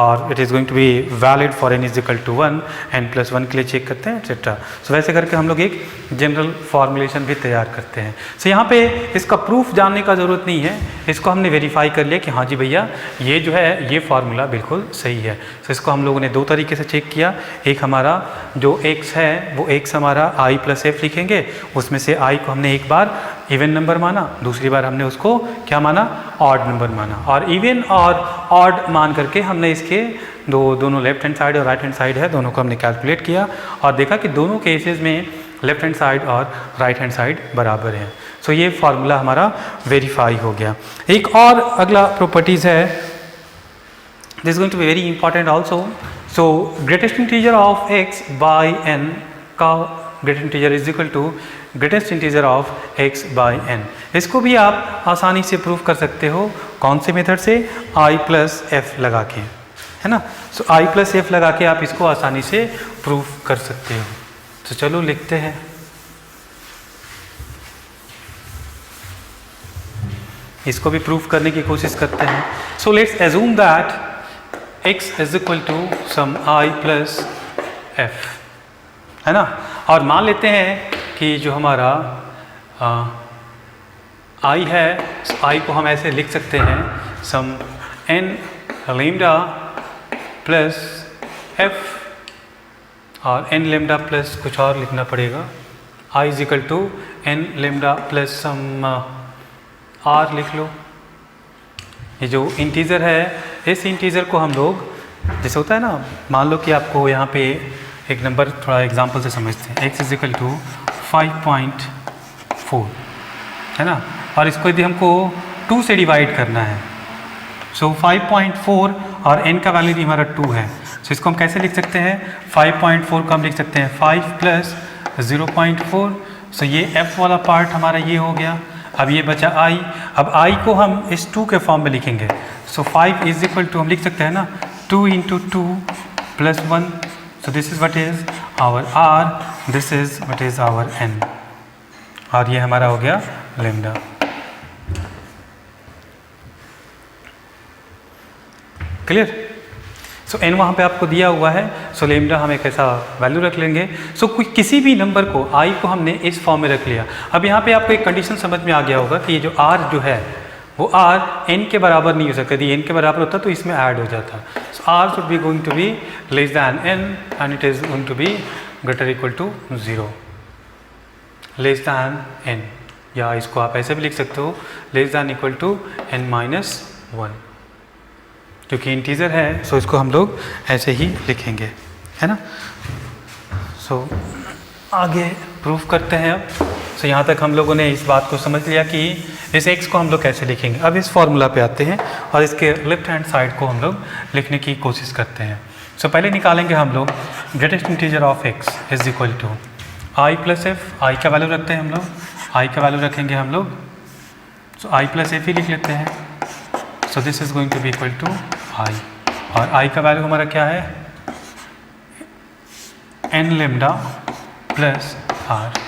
और it is going to be valid for n is equal to 1, n plus 1 के लिए चेक करते हैं एक्सेट्रा। सो वैसे करके हम लोग एक जनरल फॉर्मुलेशन भी तैयार करते हैं। सो यहाँ पे इसका प्रूफ जानने का ज़रूरत नहीं है, इसको हमने वेरीफाई कर लिया कि हाँ जी भैया ये जो है ये फार्मूला बिल्कुल सही है। सो इसको हम लोगों ने दो तरीके से चेक किया, एक हमारा जो x है वो x हमारा i प्लस f लिखेंगे, उसमें से i को हमने एक बार इवन नंबर माना, दूसरी बार हमने उसको क्या माना, ऑड नंबर माना, और इवन और ऑड मान करके हमने इसके दोनों लेफ्ट हैंड साइड और राइट हैंड साइड है दोनों को हमने कैलकुलेट किया और देखा कि दोनों केसेस में लेफ्ट हैंड साइड और राइट हैंड साइड बराबर हैं। सो ये फार्मूला हमारा वेरीफाई हो गया। एक और अगला प्रॉपर्टीज़ है, this going to be very important also. So greatest integer of x by n का greatest integer is equal to greatest integer of x by n। इसको भी आप आसानी से प्रूव कर सकते हो, कौन से मेथड से, i प्लस f लगा के, है ना। सो i प्लस f लगा के आप इसको आसानी से प्रूव कर सकते हो। तो चलो लिखते हैं, इसको भी प्रूव करने की कोशिश करते हैं। So let's assume that x is equal to some i plus f, है ना, और मान लेते हैं कि जो हमारा i है, i को हम ऐसे लिख सकते हैं some n lambda plus f, और n लेम्डा प्लस कुछ और लिखना पड़ेगा, i is equal to n lambda plus some r लिख लो। ये जो इंटीजर है, इस इंटीजर को हम लोग, जैसे होता है ना, मान लो कि आपको यहाँ पे एक नंबर थोड़ा एग्जांपल से समझते हैं, x इज इक्वल टू 5.4, है ना, और इसको यदि हमको 2 से डिवाइड करना है, सो 5.4 और n का वैल्यू हमारा 2 है, सो इसको हम कैसे लिख सकते हैं, 5.4 को हम लिख सकते हैं 5 प्लस 0.4, सो ये f वाला पार्ट हमारा ये हो गया। अब ये बचा i, अब i को हम इस 2 के फॉर्म में लिखेंगे, सो 5 इज इक्वल टू हम लिख सकते हैं ना 2 into 2 plus 1, so this is what is our r, this is what is our n, और ये हमारा हो गया लेम्डा। क्लियर। सो n वहाँ पे आपको दिया हुआ है, सो लेम्डा हम एक ऐसा वैल्यू रख लेंगे। सो किसी भी नंबर को i को हमने इस फॉर्म में रख लिया। अब यहाँ पे आपको एक कंडीशन समझ में आ गया होगा कि ये जो r जो है वो r n के बराबर नहीं हो सकता, यदि n के बराबर होता तो इसमें ऐड हो जाता। So r should be going to be less than n and it is going to be greater equal to 0, less than n, या इसको आप ऐसे भी लिख सकते हो less than equal to n minus 1, क्योंकि इंटीजर है, सो इसको हम लोग ऐसे ही लिखेंगे, है ना। सो आगे प्रूफ करते हैं अब। सो यहाँ तक हम लोगों ने इस बात को समझ लिया कि इस x को हम लोग कैसे लिखेंगे। अब इस फॉर्मूला पे आते हैं और इसके लेफ्ट हैंड साइड को हम लोग लिखने की कोशिश करते हैं। सो पहले निकालेंगे हम लोग greatest integer of x is equal to i plus f, i का वैल्यू रखते हैं हम लोग, i का वैल्यू रखेंगे हम लोग, सो i प्लस f ही लिख लेते हैं। So this is going to be equal to i, और i का वैल्यू हमारा क्या है, n लेम्डा प्लस r।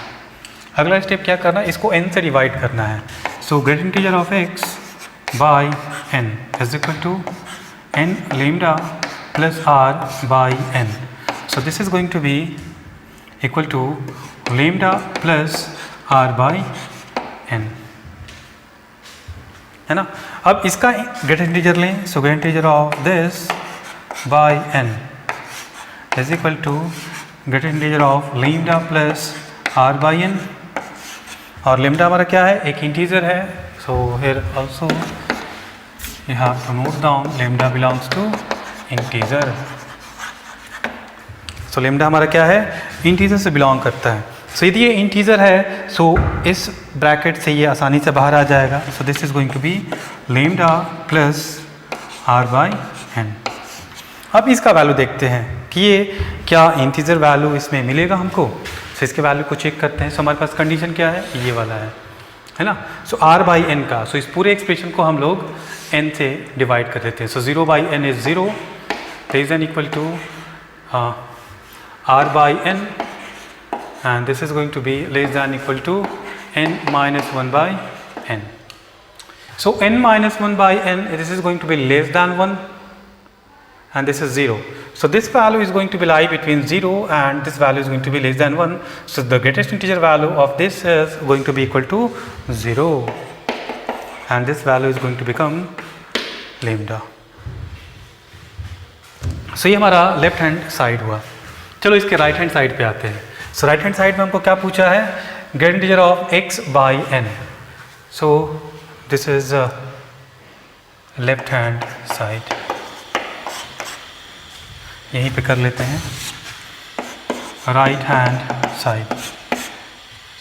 अगला स्टेप क्या करना है, इसको n से डिवाइड करना है। So greatest integer of x by n is equal to n lambda plus r by n. So this is going to be equal to lambda plus r by n, है ना। अब इसका ग्रेटेस्ट इंटीजर लें, so greatest integer of this by n is equal to greatest integer of lambda plus r by n, और लैम्डा हमारा क्या है, एक इंटीजर है। So here also you have to note down lambda belongs to integer. So lambda हमारा क्या है, इंटीजर से बिलोंग करता है। सो यदि ये इंटीजर है सो इस ब्रैकेट से ये आसानी से बाहर आ जाएगा। So this is going to be lambda plus r by n। अब इसका वैल्यू देखते हैं कि ये क्या इंटीजर वैल्यू इसमें मिलेगा हमको। सो इसके वैल्यू को चेक करते हैं। सो हमारे पास कंडीशन क्या है, ये वाला है ना। सो r बाई n का, सो इस पूरे एक्सप्रेशन को हम लोग n से डिवाइड कर देते हैं। So 0 by n is 0, this is equal to r by n, and this is going to be less than equal to n minus 1 by n. So n minus 1 by n, this is going to be less than 1 and this is 0. So this value is going to be lie between 0 and this value is going to be less than 1. So the greatest integer value of this is going to be equal to 0 and this value is going to become lambda. So ये हमारा लेफ्ट हैंड साइड हुआ। चलो इसके राइट हैंड साइड पे आते हैं। सो राइट हैंड साइड में हमको क्या पूछा है, greatest integer of x by n। So this is left hand side, यहीं पे कर लेते हैं राइट हैंड साइड।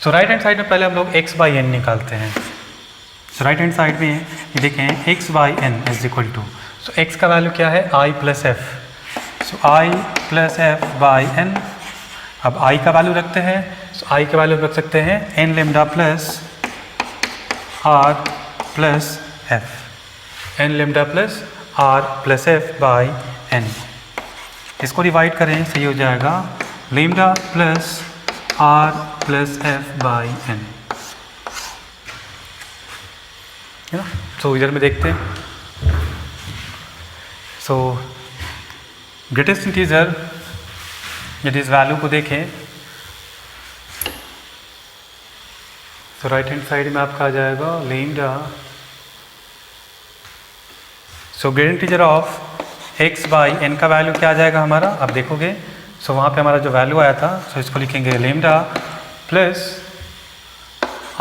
सो राइट हैंड साइड में पहले हम लोग x बाई n निकालते हैं। सो राइट हैंड साइड में ये देखें x by n is equal to, so x का वैल्यू क्या है, i plus F. So i plus F by n। अब i का वैल्यू रखते हैं, so i का वैल्यू रख सकते हैं n lambda plus r plus f, n lambda plus r plus f by n। इसको डिवाइड करें सही हो जाएगा lambda plus r plus f by n, है ना। सो इधर में देखते हैं। सो ग्रेटेस्ट इंटीजर यदि इस वैल्यू को देखें तो राइट हैंड साइड में आपका आ जाएगा lambda. So greatest integer of x by n का वैल्यू क्या आ जाएगा हमारा, अब देखोगे। सो वहाँ पे हमारा जो वैल्यू आया था, सो इसको लिखेंगे lambda plus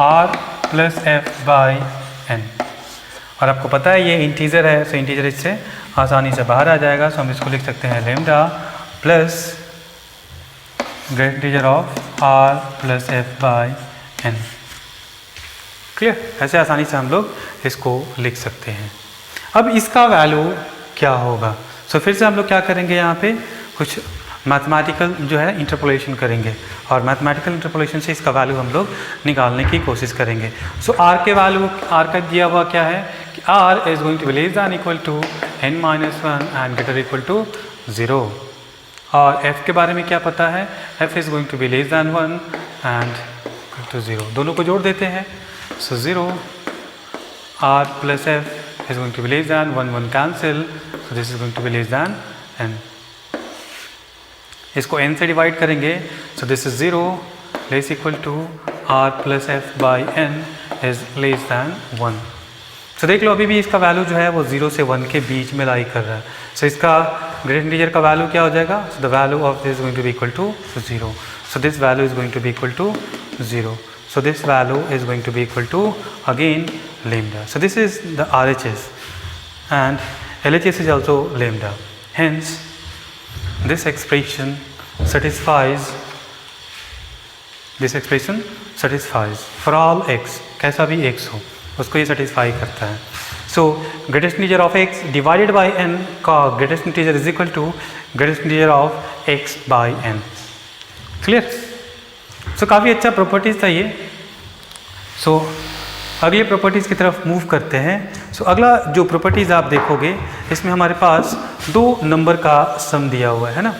r plus f by n। और आपको पता है ये इंटीजर है, सो इंटीजर इससे आसानी से बाहर आ जाएगा। सो हम इसको लिख सकते हैं lambda plus greatest integer of r plus f by n। Clear, ऐसे आसानी से हम लोग इसको लिख सकते हैं। अब इसका वैल्यू क्या होगा, सो फिर से हम लोग क्या करेंगे, यहाँ पे कुछ मैथमेटिकल जो है इंटरपोलेशन करेंगे और मैथमेटिकल इंटरपोलेशन से इसका वैल्यू हम लोग निकालने की कोशिश करेंगे। सो r के वैल्यू, r का दिया हुआ क्या है कि r is going to be less than equal to n minus 1 and greater equal to 0। और f के बारे में क्या पता है, f is going to be less than 1 and equal to 0। दोनों को जोड़ देते हैं। So 0 r plus f is going to be less than 1 1 cancel, so this is going to be less than n। इसको n से डिवाइड करेंगे, so this is 0 less equal to r plus f by n is less than 1। So देख लो अभी भी इसका वैल्यू जो है वो 0 से 1 के बीच में लाई कर रहा है। सो इसका ग्रेटेस्ट इंटीजर का वैल्यू क्या हो जाएगा, so the value of this is going to be equal to 0। So this value is going to be equal to 0। So this value is going to be equal to again lambda. So this is the RHS and LHS is also lambda. Hence this expression satisfies for all x, कैसा भी x हो उसको ये सेटिस्फाई करता है। So greatest integer of x divided by n का greatest integer is equal to greatest integer of x by n। Clear. So काफ़ी अच्छा प्रॉपर्टीज था ये। सो अगली प्रॉपर्टीज़ की तरफ मूव करते हैं। सो अगला जो प्रॉपर्टीज़ आप देखोगे इसमें हमारे पास 2 नंबर का सम दिया हुआ है ना।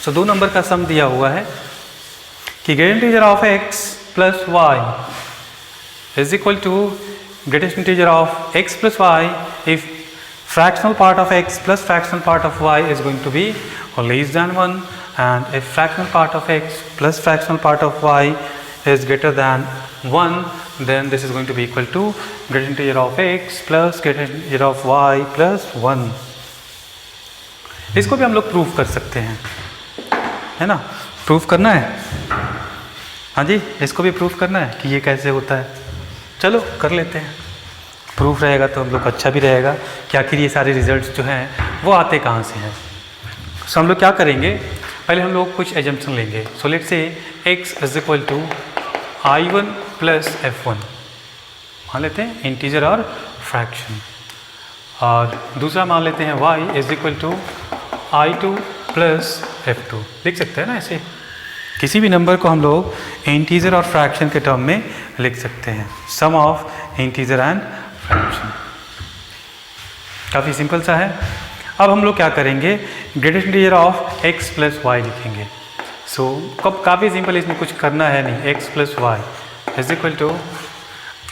सो 2 नंबर का सम दिया हुआ है कि greatest integer of x plus y is equal to greatest integer of x plus y if fractional part of x plus fractional part of y is going to be less than 1, and if fractional part of x plus fractional part of y is greater than 1, then this is going to be equal to greatest integer of x plus greatest integer of y plus 1. इसको भी हम लोग प्रूफ कर सकते हैं, है ना? प्रूफ करना है, हाँ जी, इसको भी प्रूफ करना है कि ये कैसे होता है. चलो कर लेते हैं. प्रूफ रहेगा तो हम लोग अच्छा भी रहेगा कि आखिर ये सारे रिजल्ट्स जो हैं वो आते कहाँ से हैं. सो हम लोग क्या करेंगे, पहले हम लोग कुछ एजम्पशन लेंगे. So let's say x is equal to I1 plus F1 मान लेते हैं, इंटीजर और फ्रैक्शन. और दूसरा मान लेते हैं y is equal to I2 plus F2. लिख सकते हैं ना ऐसे, किसी भी नंबर को हम लोग इंटीजर और फ्रैक्शन के टर्म में लिख सकते हैं. Sum of integer and fraction. काफ़ी सिंपल सा है. अब हम लोग क्या करेंगे, greatest integer of x plus y लिखेंगे. सो काफ़ी सिंपल, इसमें कुछ करना है नहीं. x plus y is equal to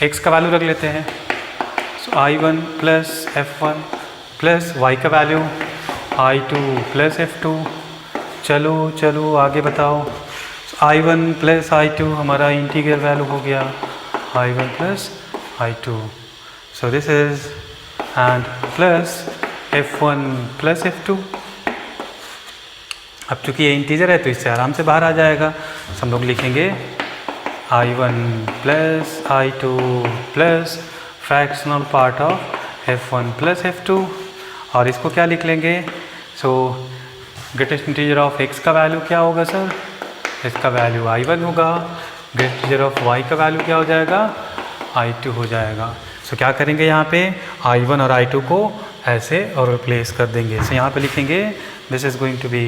x का वैल्यू रख लेते हैं. So I1 plus F1 plus y का वैल्यू I2 प्लस F2. चलो चलो आगे बताओ. I1 प्लस I2 हमारा इंटीग्रल वैल्यू हो गया I1 plus I2. So this is and plus F1 plus F2. अब चूंकि ये इंटीजर है तो इससे आराम से बाहर आ जाएगा. तो हम लोग लिखेंगे I1 plus I2 plus fractional part of F1 plus F2. और इसको क्या लिख लेंगे, सो ग्रेटेस्ट इंटीजर ऑफ x का वैल्यू क्या होगा सर, इसका वैल्यू I1 होगा. ग्रेटेस्ट इंटीजर ऑफ y का वैल्यू क्या हो जाएगा, I2 हो जाएगा. सो क्या करेंगे, यहाँ पे I1 और I2 को ऐसे और रिप्लेस कर देंगे. सो यहाँ पे लिखेंगे this is going to be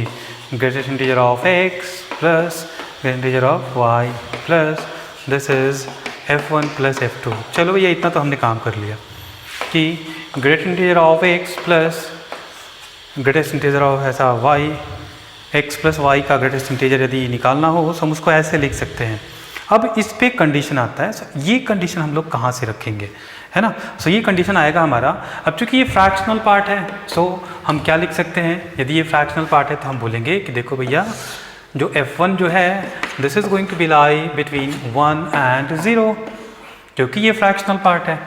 greatest integer of x plus greatest integer of y plus this is F1 plus F2. चलो ये इतना तो हमने काम कर लिया कि greatest integer of x plus greatest integer of ऐसा y, x प्लस y का ग्रेटेस्ट इंटीजर यदि निकालना हो तो हम उसको ऐसे लिख सकते हैं. अब इस पे कंडीशन आता है. ये कंडीशन हम लोग कहाँ से रखेंगे, है ना? सो ये कंडीशन आएगा हमारा. अब चूंकि ये फ्रैक्शनल पार्ट है, सो हम क्या लिख सकते हैं, यदि ये फ्रैक्शनल पार्ट है तो हम बोलेंगे कि देखो भैया जो F1 जो है this is going to be lie between 1 and 0, क्योंकि ये फ्रैक्शनल पार्ट है.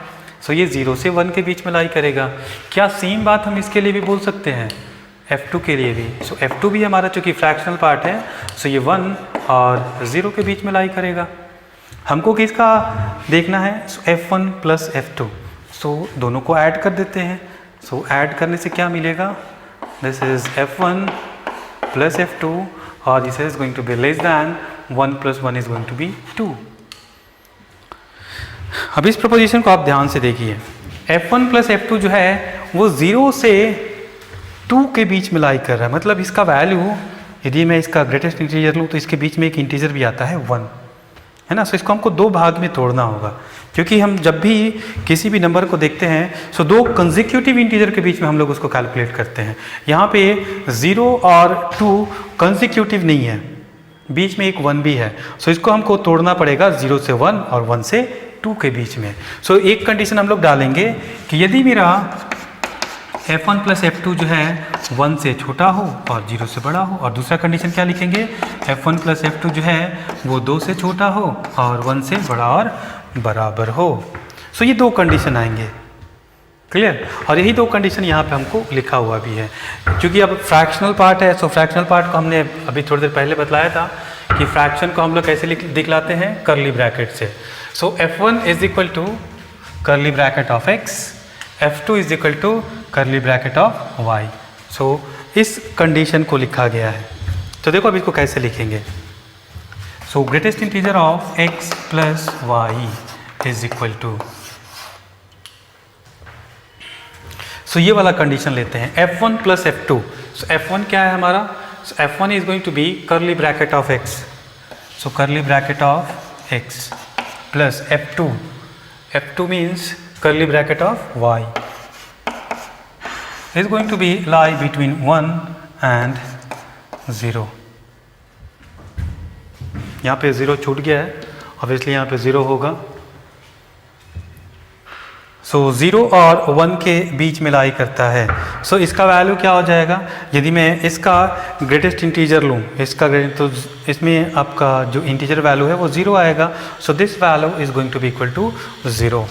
सो ये 0 से 1 के बीच में लाई करेगा. क्या सेम बात हम इसके लिए भी बोल सकते हैं, F2 के लिए भी. सो F2 भी हमारा चूँकि फ्रैक्शनल पार्ट है, सो ये 1 और 0 के बीच में लाई करेगा. हमको किसका देखना है, सो F1 प्लस F2. सो दोनों को ऐड कर देते हैं. सो ऐड करने से क्या मिलेगा, this is F1 plus F2 और this is going to be less than 1 plus 1 is going to be 2. अब इस प्रोपोजिशन को आप ध्यान से देखिए. F1 प्लस F2 जो है वो 0 से 2 के बीच में लाई कर रहा है. मतलब इसका वैल्यू, यदि मैं इसका ग्रेटेस्ट इंटीजर लूँ तो इसके बीच में एक इंटीजर भी आता है 1, है ना? सो इसको हमको दो भाग में तोड़ना होगा, क्योंकि हम जब भी किसी भी नंबर को देखते हैं सो दो कंसेक्यूटिव इंटीजर के बीच में हम लोग उसको कैलकुलेट करते हैं. यहाँ पे 0 और 2 कंसेक्यूटिव नहीं है, बीच में एक 1 भी है. सो इसको हमको तोड़ना पड़ेगा 0 से 1 और 1 से 2 के बीच में. सो एक कंडीशन हम लोग डालेंगे कि यदि मेरा F1 प्लस F2 जो है 1 से छोटा हो और 0 से बड़ा हो. और दूसरा कंडीशन क्या लिखेंगे, F1 प्लस F2 जो है वो 2 से छोटा हो और 1 से बड़ा और बराबर हो. सो ये दो कंडीशन आएंगे. क्लियर? और यही दो कंडीशन यहाँ पे हमको लिखा हुआ भी है. क्योंकि अब फ्रैक्शनल पार्ट है, सो फ्रैक्शनल पार्ट को हमने अभी थोड़ी देर पहले बतलाया था कि फ्रैक्शन को हम लोग कैसे दिखलाते हैं, कर्ली ब्रैकेट से. So F1 is equal to curly bracket of x, F2 is equal to curly bracket of y. So इस कंडीशन को लिखा गया है. तो देखो अब इसको कैसे लिखेंगे. So greatest integer of x plus y is equal to, so ये वाला कंडीशन लेते हैं F1 प्लस F2. सो F1 क्या है हमारा, so F1 is going to be curly bracket of x. So curly bracket of x plus F2, F2 means curly bracket of y is going to be lie between 1 and 0. यहाँ पे 0 छूट गया है, ऑब्वियसली यहाँ पे 0 होगा. सो 0 और 1 के बीच में लाई करता है। सो इसका वैल्यू क्या हो जाएगा, यदि मैं इसका ग्रेटेस्ट इंटीजर लूँ, इसका तो इसमें आपका जो इंटीजर वैल्यू है वो 0 आएगा। So this value is going to be equal to 0।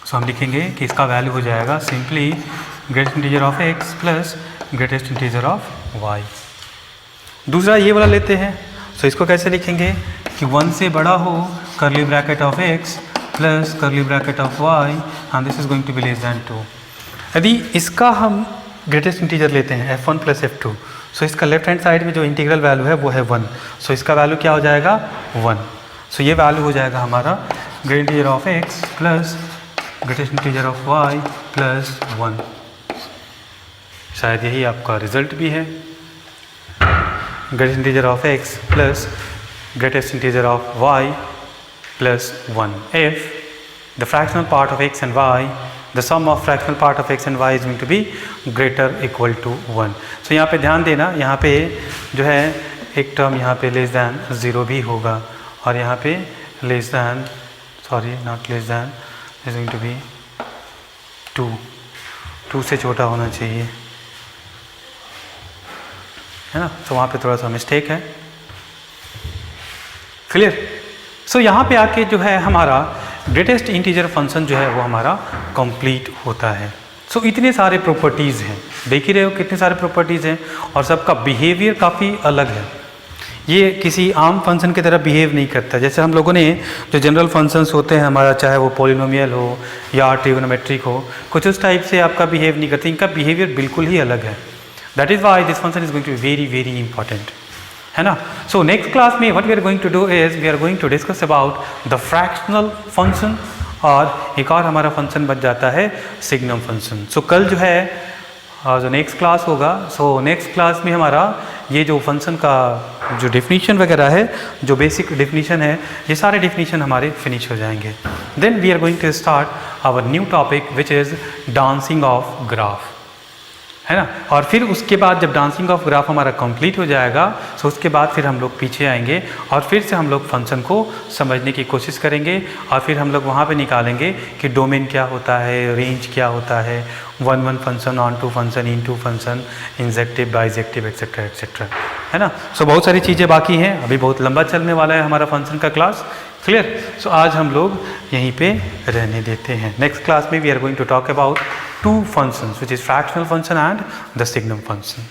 So हम लिखेंगे कि इसका वैल्यू हो जाएगा simply greatest integer of x plus greatest integer of y। दूसरा ये वाला लेते हैं। सो इसको कैसे लिखेंगे कि 1 से बड़ा हो curly bracket of x plus curly bracket of y and this is going to be less than 2। यदि इसका हम ग्रेटेस्ट इंटीजर लेते हैं f1 प्लस f2, सो इसका लेफ्ट हैंड साइड में जो इंटीग्रल वैल्यू है वो है 1। सो इसका वैल्यू क्या हो जाएगा 1। सो ये वैल्यू हो जाएगा हमारा greatest integer of x plus greatest integer of y plus 1। शायद यही आपका रिजल्ट भी है, greatest integer of x plus greatest integer of y plus 1 if the fractional part of x and y, the sum of fractional part of x and y is going to be greater equal to 1। so यहाँ पे ध्यान देना, यहाँ पे जो है एक टर्म यहाँ पे लेस दैन 0 भी होगा और यहाँ पे less than not less than is going to be 2 से छोटा होना चाहिए, है ना। तो वहाँ पे थोड़ा सा मिस्टेक है, क्लियर। सो यहाँ पे आके जो है हमारा ग्रेटेस्ट इंटीजर फंक्शन जो है वो हमारा कंप्लीट होता है। सो इतने सारे प्रॉपर्टीज़ हैं, देख ही रहे हो कितने सारे प्रॉपर्टीज़ हैं और सबका बिहेवियर काफ़ी अलग है। ये किसी आम फंक्शन की तरह बिहेव नहीं करता। जैसे हम लोगों ने जो जनरल फंक्शंस होते हैं हमारा, चाहे वो पॉलिनोमियल हो या ट्रिगोनोमेट्रिक हो, कुछ उस टाइप से आपका बिहेव नहीं करते, इनका बिहेवियर बिल्कुल ही अलग है। That is why this function is going to be very very important, है ना। सो नेक्स्ट क्लास में what we are going to do is we are going to discuss about the fractional function, और एक और हमारा फंक्शन बच जाता है सिग्नम फंक्शन। सो कल जो है जो नेक्स्ट क्लास होगा, सो नेक्स्ट क्लास में हमारा ये जो फंक्शन का जो डेफिनेशन वगैरह है, जो बेसिक डेफिनेशन है, ये सारे डेफिनेशन हमारे फिनिश हो जाएंगे। Then we are going to start our new topic which is dancing of graph, है ना। और फिर उसके बाद जब डांसिंग ऑफ ग्राफ हमारा कंप्लीट हो जाएगा, सो उसके बाद फिर हम लोग पीछे आएंगे और फिर से हम लोग फंक्शन को समझने की कोशिश करेंगे और फिर हम लोग वहाँ पे निकालेंगे कि डोमेन क्या होता है, रेंज क्या होता है, 1 function, onto function, into function, injective, bijective, etcetera etcetera, है ना। सो बहुत सारी चीज़ें बाकी हैं, अभी बहुत लंबा चलने वाला है हमारा फंक्शन का क्लास, क्लियर। सो आज हम लोग यहीं पे रहने देते हैं। नेक्स्ट क्लास में we are going to talk about two functions, which is fractional function and the signum function.